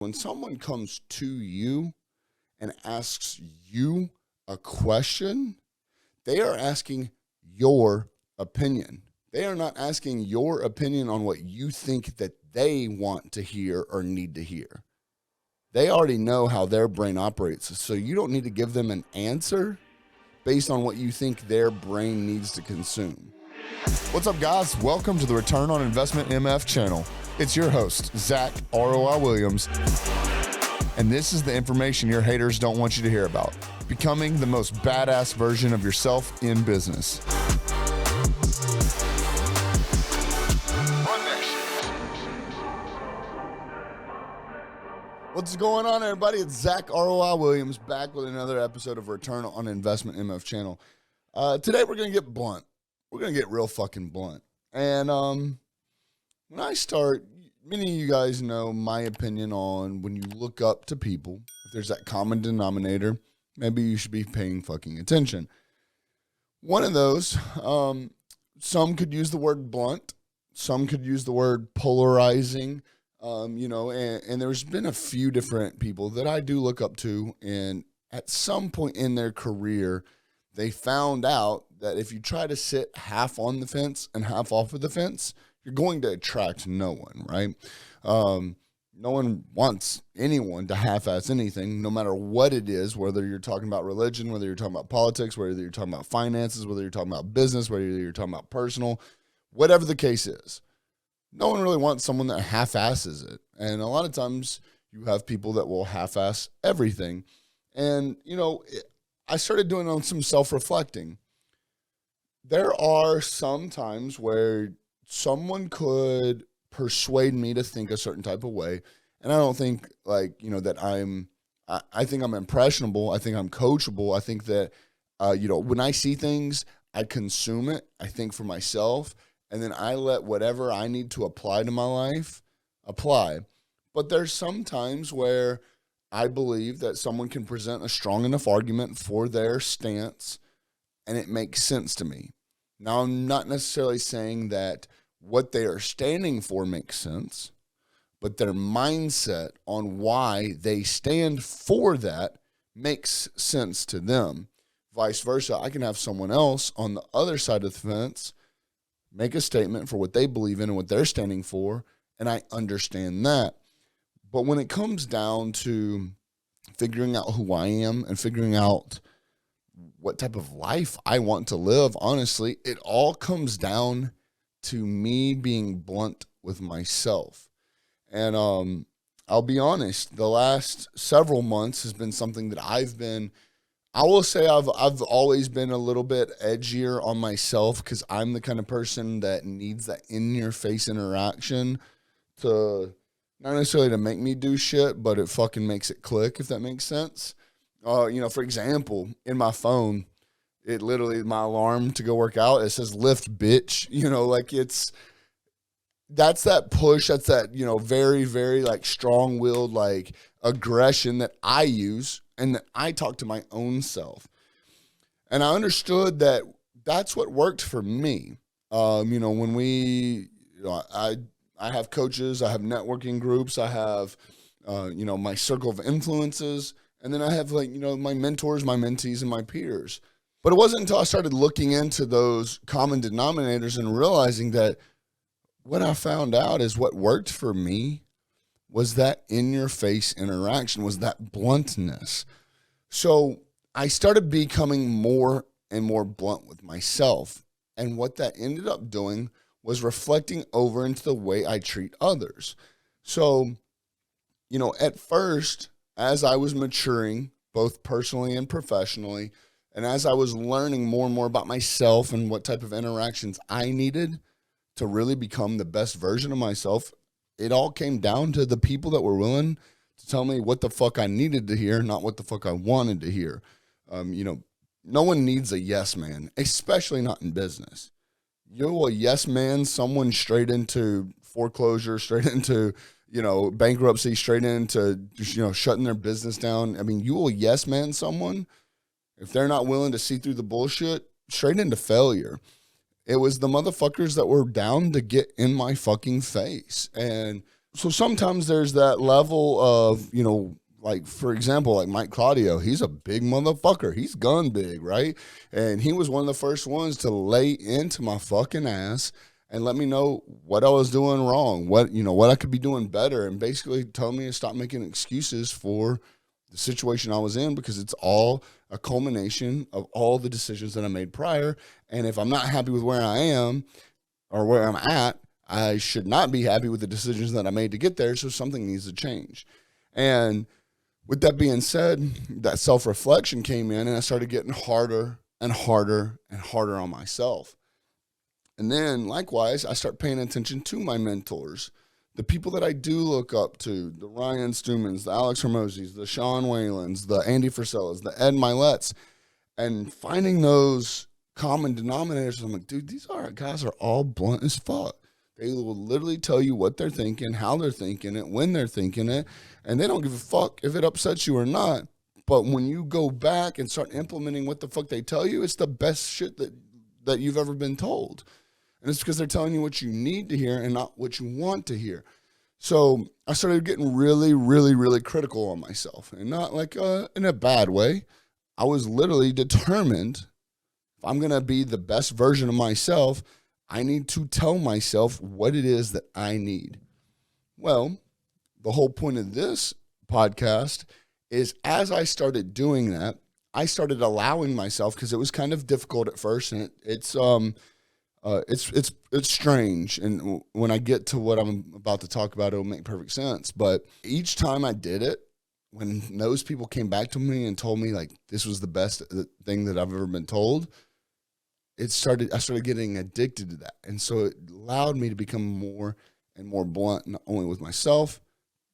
When someone comes to you and asks you a question, they are asking your opinion. They are not asking your opinion on what you think that they want to hear or need to hear. They already know how their brain operates, so you don't need to give them an answer based on what you think their brain needs to consume. What's up, guys? Welcome to the Return on Investment MF channel. It's your host, Zack ROI Williams, and this is the information your haters don't want you to hear about. Becoming the most badass version of yourself in business. What's going on, everybody? It's Zack ROI Williams back with another episode of Return on Investment MF channel. Today we're going to get blunt. We're going to get real fucking blunt. And when I start, many of you guys know my opinion on when you look up to people, if there's that common denominator, maybe you should be paying fucking attention. One of those, some could use the word blunt. Some could use the word polarizing. And there's been a few different people that I do look up to, and at some point in their career, they found out that if you try to sit half on the fence and half off of the fence, you're going to attract no one, right? No one wants anyone to half-ass anything, no matter what it is, whether you're talking about religion, whether you're talking about politics, whether you're talking about finances, whether you're talking about business, whether you're talking about personal, whatever the case is. No one really wants someone that half-asses it. And a lot of times you have people that will half-ass everything. And, I started doing some self-reflecting. There are some times where someone could persuade me to think a certain type of way. And I don't think that I think I'm impressionable. I think I'm coachable. I think that, when I see things, I consume it. I think for myself. And then I let whatever I need to apply to my life apply. But there's some times where I believe that someone can present a strong enough argument for their stance, and it makes sense to me. Now, I'm not necessarily saying that what they are standing for makes sense, but their mindset on why they stand for that makes sense to them. Vice versa, I can have someone else on the other side of the fence make a statement for what they believe in and what they're standing for, and I understand that. But when it comes down to figuring out who I am and figuring out what type of life I want to live, honestly, it all comes down to me being blunt with myself. And I'll be honest, the last several months has been something that I will say I've always been a little bit edgier on myself because I'm the kind of person that needs that in-your-face interaction to not necessarily to make me do shit, but it fucking makes it click, if that makes sense. For example, in my phone, it literally, my alarm to go work out, it says lift, bitch. That's that push, that's that, very, very strong-willed aggression that I use and that I talk to my own self. And I understood that that's what worked for me. When I have coaches, I have networking groups, I have, my circle of influences, and then I have my mentors, my mentees, and my peers. But it wasn't until I started looking into those common denominators and realizing that what I found out is what worked for me was that in-your-face interaction, was that bluntness. So I started becoming more and more blunt with myself. And what that ended up doing was reflecting over into the way I treat others. So, at first, as I was maturing, both personally and professionally, and as I was learning more and more about myself and what type of interactions I needed to really become the best version of myself, it all came down to the people that were willing to tell me what the fuck I needed to hear, not what the fuck I wanted to hear. No one needs a yes man, especially not in business. You a yes man someone straight into foreclosure, straight into, bankruptcy, straight into, shutting their business down. I mean, you will yes man someone, if they're not willing to see through the bullshit, straight into failure. It was the motherfuckers that were down to get in my fucking face. And So sometimes there's that level of, like, for example, like Mike Claudio, he's a big motherfucker. He's gun big, right? And he was one of the first ones to lay into my fucking ass and let me know what I was doing wrong, what I could be doing better, and basically tell me to stop making excuses for the situation I was in, because it's all a culmination of all the decisions that I made prior. And if I'm not happy with where I am or where I'm at, I should not be happy with the decisions that I made to get there. So something needs to change. And with that being said, that self-reflection came in, and I started getting harder and harder and harder on myself. And then likewise, I start paying attention to my mentors, the people that I do look up to, the Ryan Stumans, the Alex Hermosis, the Sean Whalens, the Andy Frisellas, the Ed Milettes, and finding those common denominators. I'm like, dude, these guys are all blunt as fuck. They will literally tell you what they're thinking, how they're thinking it, when they're thinking it, and they don't give a fuck if it upsets you or not. But when you go back and start implementing what the fuck they tell you, it's the best shit that you've ever been told. And it's because they're telling you what you need to hear and not what you want to hear. So I started getting really, really, really critical on myself, and not like in a bad way. I was literally determined, if I'm going to be the best version of myself, I need to tell myself what it is that I need. Well, the whole point of this podcast is, as I started doing that, I started allowing myself, because it was kind of difficult at first, and it's strange. And when I get to what I'm about to talk about, it'll make perfect sense. But each time I did it, when those people came back to me and told me like this was the best thing that I've ever been told, I started getting addicted to that. And so it allowed me to become more and more blunt, not only with myself,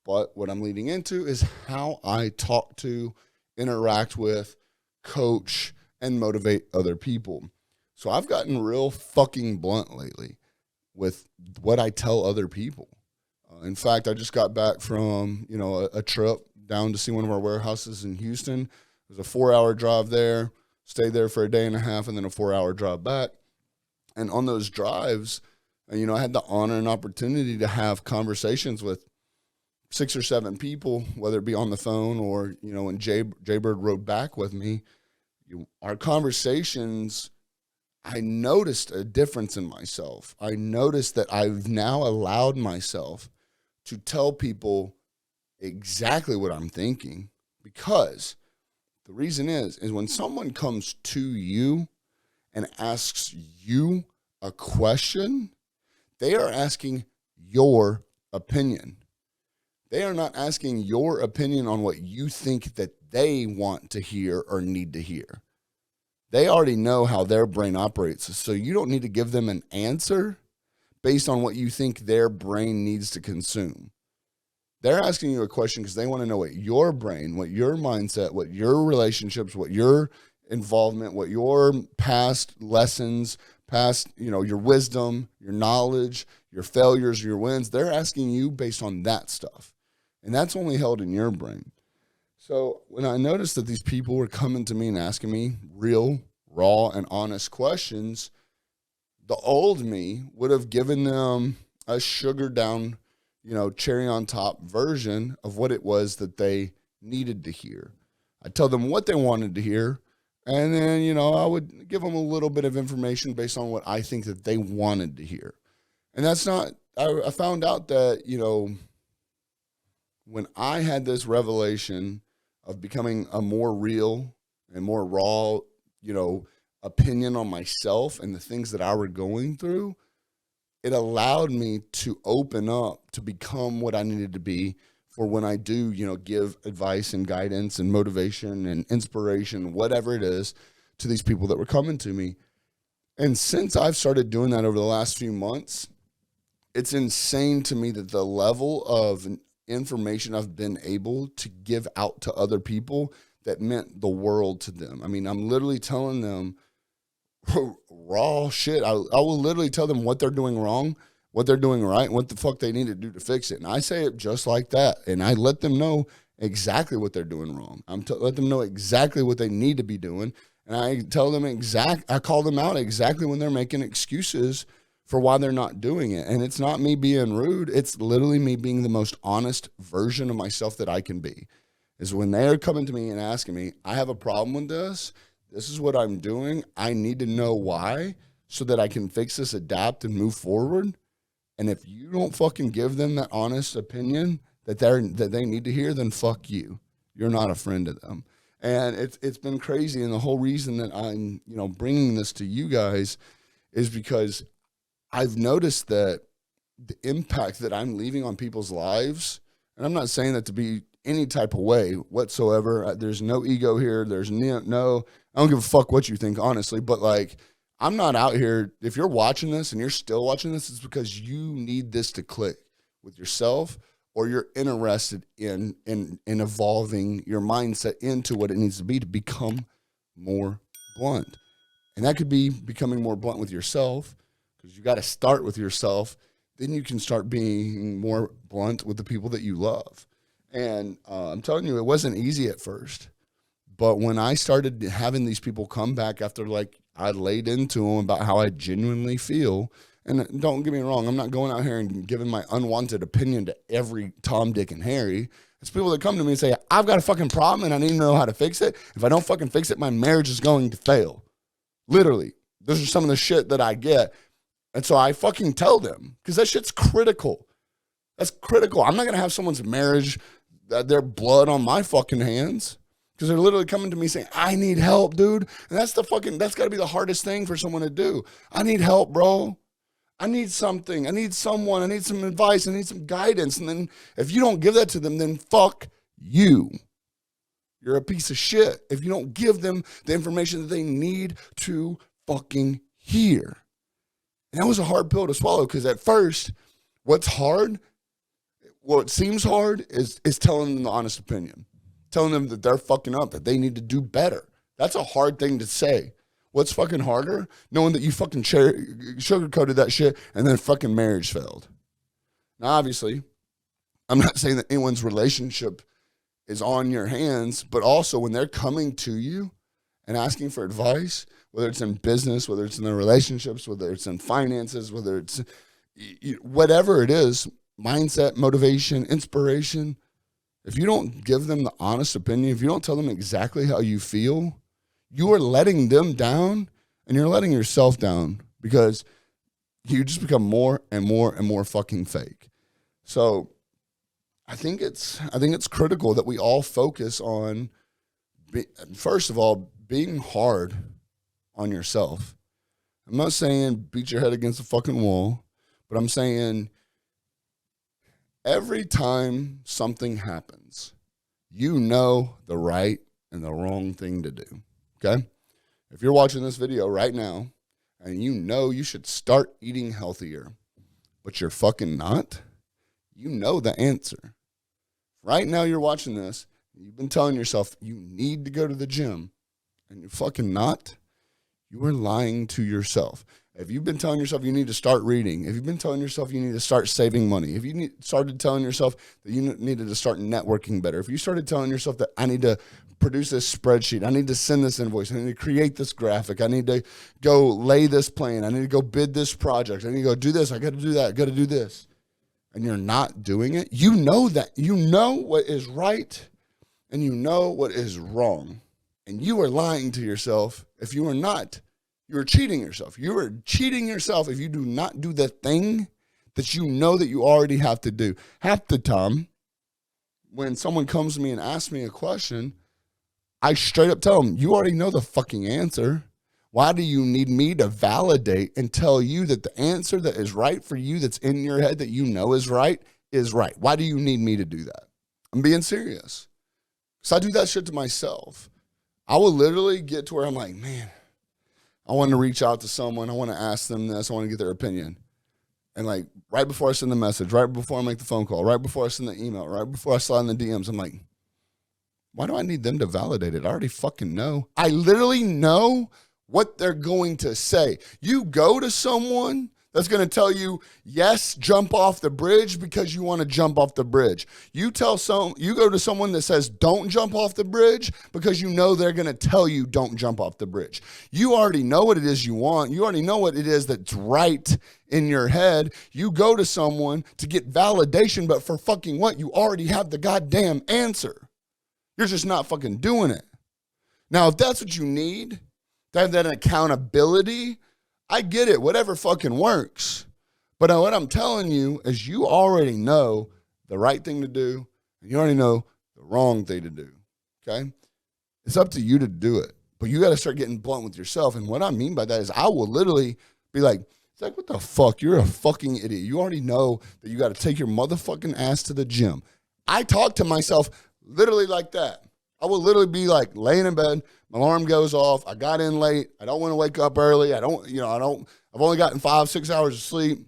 but what I'm leading into is how I talk to, interact with, coach, and motivate other people. So I've gotten real fucking blunt lately with what I tell other people. In fact, I just got back from, a trip down to see one of our warehouses in Houston. It was a 4-hour drive there. Stayed there for a day and a half, and then a 4-hour drive back. And on those drives, I had the honor and opportunity to have conversations with 6 or 7 people, whether it be on the phone or, when Jaybird rode back with me. Our conversations, I noticed a difference in myself. I noticed that I've now allowed myself to tell people exactly what I'm thinking, because the reason is when someone comes to you and asks you a question, they are asking your opinion. They are not asking your opinion on what you think that they want to hear or need to hear. They already know how their brain operates, so you don't need to give them an answer based on what you think their brain needs to consume. They're asking you a question because they want to know what your brain, what your mindset, what your relationships, what your involvement, what your past lessons, your wisdom, your knowledge, your failures, your wins. They're asking you based on that stuff. And that's only held in your brain. So when I noticed that these people were coming to me and asking me real, raw, and honest questions, the old me would have given them a sugared down, cherry on top version of what it was that they needed to hear. I'd tell them what they wanted to hear, and then, I would give them a little bit of information based on what I think that they wanted to hear. And that's not, I found out that, when I had this revelation of becoming a more real and more raw, opinion on myself and the things that I were going through, it allowed me to open up to become what I needed to be for when I do, give advice and guidance and motivation and inspiration, whatever it is, to these people that were coming to me. And since I've started doing that over the last few months, it's insane to me that the level of information I've been able to give out to other people that meant the world to them. I mean, I'm literally telling them raw shit. I will literally tell them what they're doing wrong, what they're doing right, and what the fuck they need to do to fix it. And I say it just like that. And I let them know exactly what they're doing wrong. Let them know exactly what they need to be doing. And I tell them I call them out exactly when they're making excuses for why they're not doing it. And it's not me being rude. It's literally me being the most honest version of myself that I can be. Is when they're coming to me and asking me, I have a problem with this. This is what I'm doing. I need to know why so that I can fix this, adapt, and move forward. And if you don't fucking give them that honest opinion that they need to hear, then fuck you. You're not a friend to them. And it's been crazy. And the whole reason that I'm, bringing this to you guys is because I've noticed that the impact that I'm leaving on people's lives, and I'm not saying that to be any type of way whatsoever. There's no ego here. There's no, I don't give a fuck what you think, honestly, but like, I'm not out here. If you're watching this and you're still watching this, it's because you need this to click with yourself, or you're interested in evolving your mindset into what it needs to be to become more blunt. And that could be becoming more blunt with yourself, because you got to start with yourself. Then you can start being more blunt with the people that you love. And I'm telling you, it wasn't easy at first. But when I started having these people come back after, like, I laid into them about how I genuinely feel, and don't get me wrong, I'm not going out here and giving my unwanted opinion to every Tom, Dick, and Harry. It's people that come to me and say, I've got a fucking problem and I need to know how to fix it. If I don't fucking fix it, my marriage is going to fail. Literally. Those are some of the shit that I get. And so I fucking tell them, because that shit's critical. That's critical. I'm not going to have someone's marriage, their blood on my fucking hands. Because they're literally coming to me saying, I need help, dude. And that's got to be the hardest thing for someone to do. I need help, bro. I need something. I need someone. I need some advice. I need some guidance. And then if you don't give that to them, then fuck you. You're a piece of shit if you don't give them the information that they need to fucking hear. And that was a hard pill to swallow, because at first, what seems hard is telling them the honest opinion. Telling them that they're fucking up, that they need to do better. That's a hard thing to say. What's fucking harder? Knowing that you fucking sugarcoated that shit and then fucking marriage failed. Now, obviously, I'm not saying that anyone's relationship is on your hands, but also when they're coming to you and asking for advice, whether it's in business, whether it's in their relationships, whether it's in finances, whether it's whatever it is, mindset, motivation, inspiration, if you don't give them the honest opinion, if you don't tell them exactly how you feel, you are letting them down, and you're letting yourself down, because you just become more and more and more fucking fake. So I think it's critical that we all focus on, first of all, being hard on yourself. I'm not saying beat your head against the fucking wall, but I'm saying every time something happens, you know the right and the wrong thing to do, okay? If you're watching this video right now and you know you should start eating healthier, but you're fucking not, you know the answer. Right now you're watching this, you've been telling yourself you need to go to the gym, and you're fucking not, you are lying to yourself. If you've been telling yourself you need to start reading, if you've been telling yourself you need to start saving money, if you started telling yourself that you needed to start networking better, if you started telling yourself that I need to produce this spreadsheet, I need to send this invoice, I need to create this graphic, I need to go lay this plan, I need to go bid this project, I need to go do this, I got to do that, I got to do this, and you're not doing it, you know that. You know what is right and you know what is wrong. And you are lying to yourself if you are not. You are cheating yourself. You are cheating yourself if you do not do the thing that you know that you already have to do. Half the time, when someone comes to me and asks me a question, I straight up tell them, you already know the fucking answer. Why do you need me to validate and tell you that the answer that is right for you, that's in your head, that you know is right, is right? Why do you need me to do that? I'm being serious. Because I do that shit to myself. I will literally get to where I'm like, man, I want to reach out to someone. I want to ask them this. I want to get their opinion. And like right before I send the message, right before I make the phone call, right before I send the email, right before I slide in the DMs, I'm like, why do I need them to validate it? I already fucking know. I literally know what they're going to say. You go to someone that's going to tell you, yes, jump off the bridge because you want to jump off the bridge. You go to someone that says don't jump off the bridge because you know they're going to tell you don't jump off the bridge. You already know what it is you want. You already know what it is that's right in your head. You go to someone to get validation, but for fucking what? You already have the goddamn answer. You're just not fucking doing it. Now, if that's what you need, to have that accountability, I get it, whatever fucking works. But what I'm telling you is you already know the right thing to do, and you already know the wrong thing to do, okay? It's up to you to do it, but you got to start getting blunt with yourself. And what I mean by that is I will literally be like, Zack, what the fuck? You're a fucking idiot. You already know that you got to take your motherfucking ass to the gym. I talk to myself literally like that. I will literally be like laying in bed. My alarm goes off. I got in late. I don't want to wake up early. I've only gotten 5-6 hours of sleep,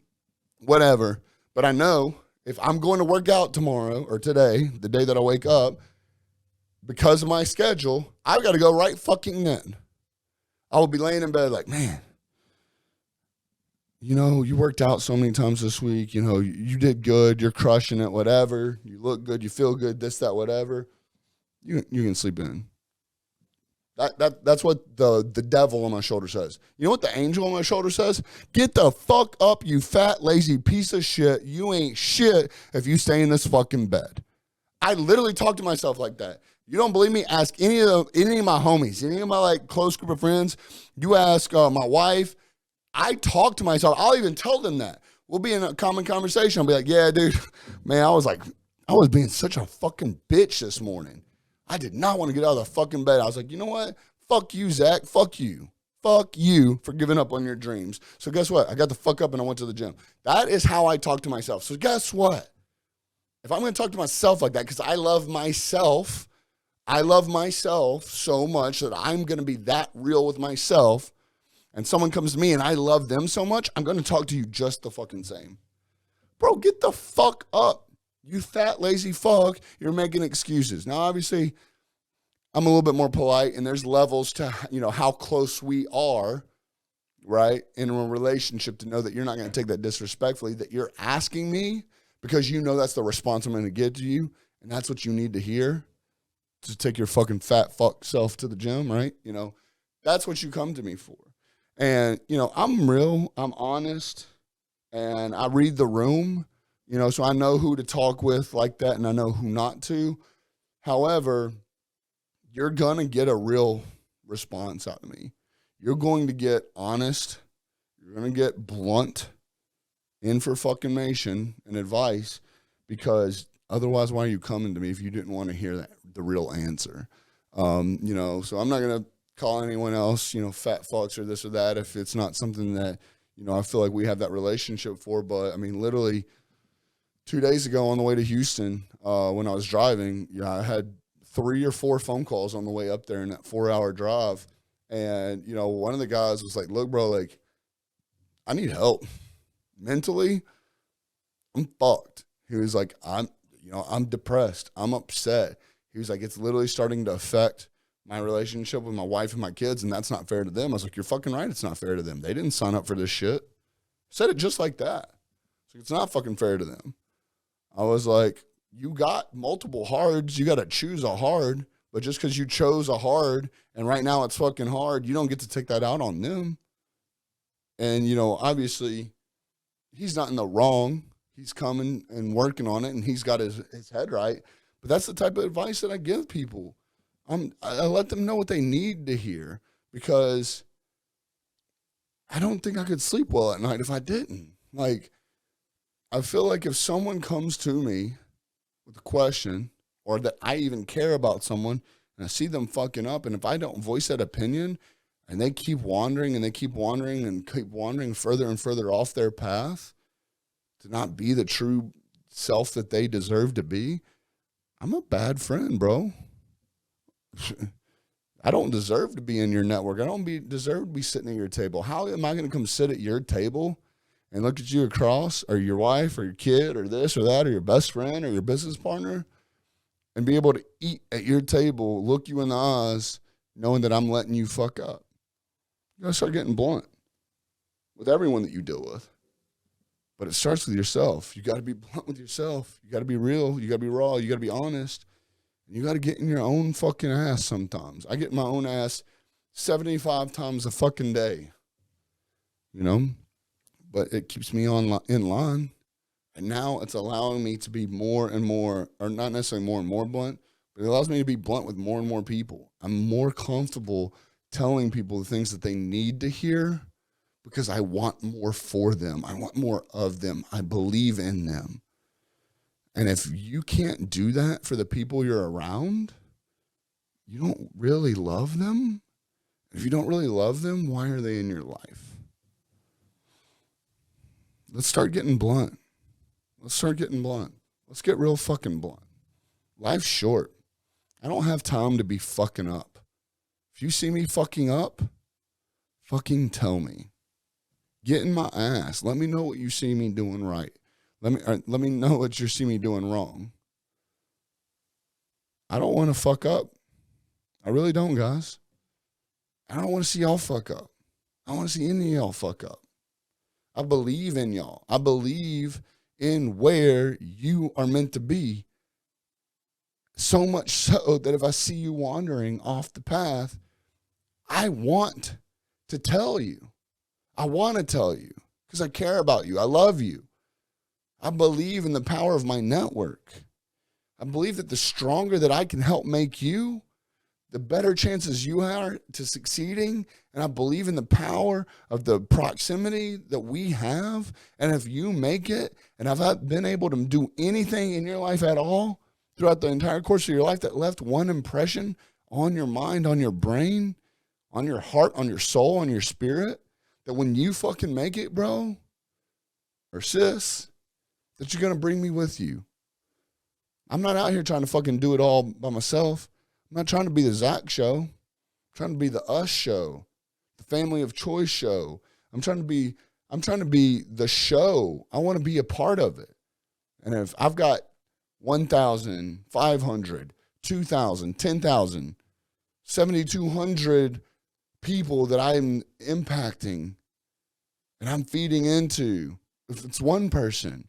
whatever. But I know if I'm going to work out tomorrow or today, the day that I wake up, because of my schedule, I've got to go right fucking then. I will be laying in bed like, man, you worked out so many times this week. You did good. You're crushing it, whatever. You look good. You feel good, this, that, whatever. You can sleep in. That's what the devil on my shoulder says. You know what the angel on my shoulder says? Get the fuck up, you fat, lazy piece of shit. You ain't shit if you stay in this fucking bed. I literally talk to myself like that. You don't believe me? Ask any of my homies, any of my close group of friends. You ask my wife. I talk to myself. I'll even tell them that. We'll be in a common conversation. I'll be like, yeah, dude, man, I was being such a fucking bitch this morning. I did not want to get out of the fucking bed. I was like, you know what? Fuck you, Zack. Fuck you. Fuck you for giving up on your dreams. So guess what? I got the fuck up and I went to the gym. That is how I talk to myself. So guess what? If I'm going to talk to myself like that, because I love myself so much that I'm going to be that real with myself, and someone comes to me and I love them so much, I'm going to talk to you just the fucking same. Bro, get the fuck up. You fat, lazy fuck, you're making excuses. Now, obviously, I'm a little bit more polite, and there's levels to, how close we are, right, in a relationship to know that you're not going to take that disrespectfully, that you're asking me because you know that's the response I'm going to get to you, and that's what you need to hear to take your fucking fat fuck self to the gym, right? That's what you come to me for. And, I'm real, I'm honest, and I read the room. So I know who to talk with like that, and I know who not to. However, you're going to get a real response out of me. You're going to get honest. You're going to get blunt information and advice, because otherwise, why are you coming to me if you didn't want to hear the real answer? So I'm not going to call anyone else, fat fucks or this or that if it's not something that, I feel like we have that relationship for. But, literally, 2 days ago on the way to Houston, when I was driving, I had 3 or 4 phone calls on the way up there in that 4-hour drive. And, one of the guys was like, look, bro, I need help. Mentally, I'm fucked. He was like, I'm depressed. I'm upset. He was like, it's literally starting to affect my relationship with my wife and my kids, and that's not fair to them. I was like, you're fucking right. It's not fair to them. They didn't sign up for this shit. Said it just like that. So it's not fucking fair to them. I was like, you got multiple hards. You got to choose a hard. But just because you chose a hard and right now it's fucking hard, you don't get to take that out on them. And, obviously, he's not in the wrong. He's coming and working on it, and he's got his head right. But that's the type of advice that I give people. I let them know what they need to hear, because I don't think I could sleep well at night if I didn't. I feel like if someone comes to me with a question, or that I even care about someone, and I see them fucking up, and if I don't voice that opinion, and they keep wandering and they keep wandering and keep wandering further and further off their path to not be the true self that they deserve to be, I'm a bad friend, bro. I don't deserve to be in your network. I don't deserve to be sitting at your table. How am I going to come sit at your table and look at you across, or your wife or your kid or this or that, or your best friend or your business partner, and be able to eat at your table, look you in the eyes, knowing that I'm letting you fuck up? You got to start getting blunt with everyone that you deal with. But it starts with yourself. You got to be blunt with yourself. You got to be real. You got to be raw. You got to be honest. You got to get in your own fucking ass sometimes. I get in my own ass 75 times a fucking day, you know, but it keeps me in line. And now it's allowing me to be more and more, or not necessarily more and more blunt, but it allows me to be blunt with more and more people. I'm more comfortable telling people the things that they need to hear because I want more for them. I want more of them. I believe in them. And if you can't do that for the people you're around, you don't really love them. If you don't really love them, why are they in your life? Let's start getting blunt. Let's start getting blunt. Let's get real fucking blunt. Life's short. I don't have time to be fucking up. If you see me fucking up, fucking tell me. Get in my ass. Let me know what you see me doing right. Let me know what you see me doing wrong. I don't want to fuck up. I really don't, guys. I don't want to see y'all fuck up. I don't want to see any of y'all fuck up. I believe in y'all. I believe in where you are meant to be. So much so that if I see you wandering off the path, I want to tell you. I want to tell you because I care about you. I love you. I believe in the power of my network. I believe that the stronger that I can help make you, the better chances you are to succeeding. And I believe in the power of the proximity that we have. And if you make it, and I've been able to do anything in your life at all throughout the entire course of your life that left one impression on your mind, on your brain, on your heart, on your soul, on your spirit, that when you fucking make it, bro, or sis, that you're going to bring me with you. I'm not out here trying to fucking do it all by myself. I'm not trying to be the Zack show. I'm trying to be the us show, the family of choice show. I'm trying to be the show. I want to be a part of it. And if I've got 1,000, 500, 2,000, 10,000, 7,200 people that I'm impacting and I'm feeding into, if it's one person,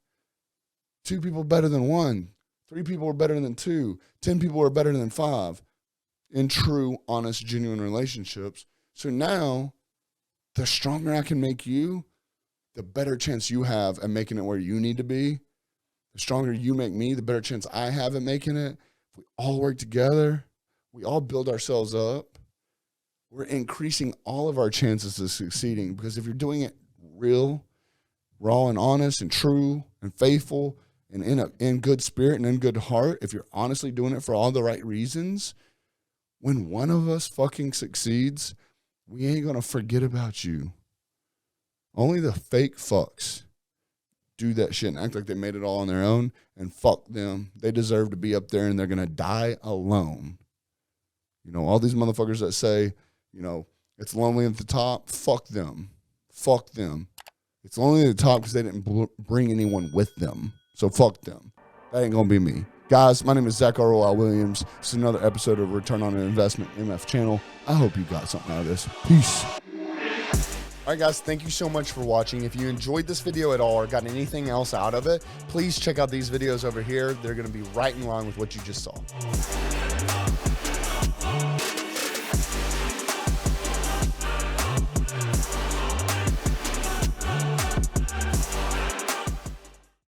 2 people better than 1, 3 people are better than 2, 10 people are better than 5 in true, honest, genuine relationships. So now, the stronger I can make you, the better chance you have at making it where you need to be. The stronger you make me, the better chance I have at making it. If we all work together, we all build ourselves up, we're increasing all of our chances of succeeding. Because if you're doing it real, raw and honest and true and faithful and in good spirit and in good heart, if you're honestly doing it for all the right reasons, when one of us fucking succeeds, we ain't going to forget about you. Only the fake fucks do that shit and act like they made it all on their own, and fuck them. They deserve to be up there and they're going to die alone. You know, all these motherfuckers that say, you know, it's lonely at the top, fuck them. Fuck them. It's lonely at the top because they didn't bring anyone with them. So fuck them. That ain't going to be me. Guys, my name is Zack Williams. This is another episode of Return on Investment MF channel. I hope you got something out of this. Peace. All right, guys, thank you so much for watching. If you enjoyed this video at all or got anything else out of it, please check out these videos over here. They're going to be right in line with what you just saw.